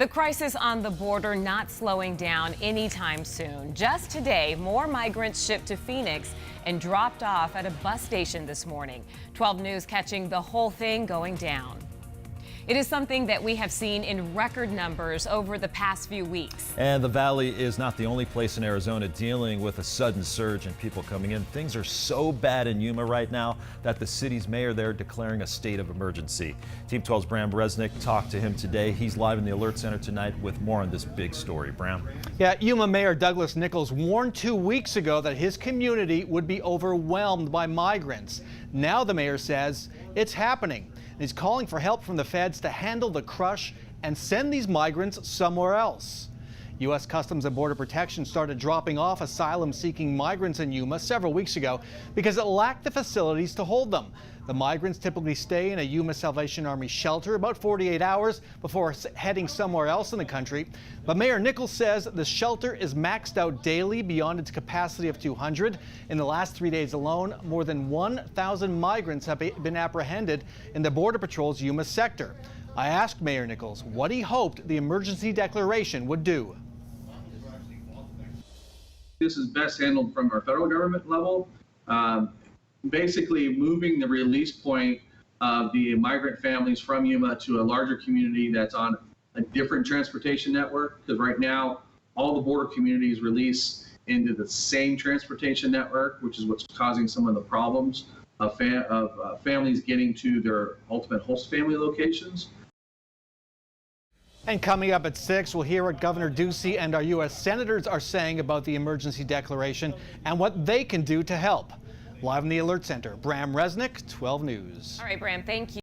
The crisis on the border not slowing down anytime soon. Just today, more migrants shipped to Phoenix and dropped off at a bus station this morning. 12 News catching the whole thing going down. It is something that we have seen in record numbers over the past few weeks. And the Valley is not the only place in Arizona dealing with a sudden surge in people coming in. Things are so bad in Yuma right now that the city's mayor there declaring a state of emergency. Team 12's Bram Resnick talked to him today. He's live in the Alert Center tonight with more on this big story. Bram. Yeah, Yuma Mayor Douglas Nicholls warned 2 weeks ago that his community would be overwhelmed by migrants. Now the mayor says it's happening. He's calling for help from the feds to handle the crush and send these migrants somewhere else. U.S. Customs and Border Protection started dropping off asylum-seeking migrants in Yuma several weeks ago because it lacked the facilities to hold them. The migrants typically stay in a Yuma Salvation Army shelter about 48 hours before heading somewhere else in the country. But Mayor Nicholls says the shelter is maxed out daily beyond its capacity of 200. In the last 3 days alone, more than 1,000 migrants have been apprehended in the Border Patrol's Yuma sector. I asked Mayor Nicholls what he hoped the emergency declaration would do. This is best handled from our federal government level. Basically moving the release point of the migrant families from Yuma to a larger community that's on a different transportation network, because right now all the border communities release into the same transportation network, which is what's causing some of the problems of families getting to their ultimate host family locations. And coming up at 6, we'll hear what Governor Ducey and our U.S. senators are saying about the emergency declaration and what they can do to help. Live in the Alert Center, Bram Resnick, 12 News. All right, Bram, thank you.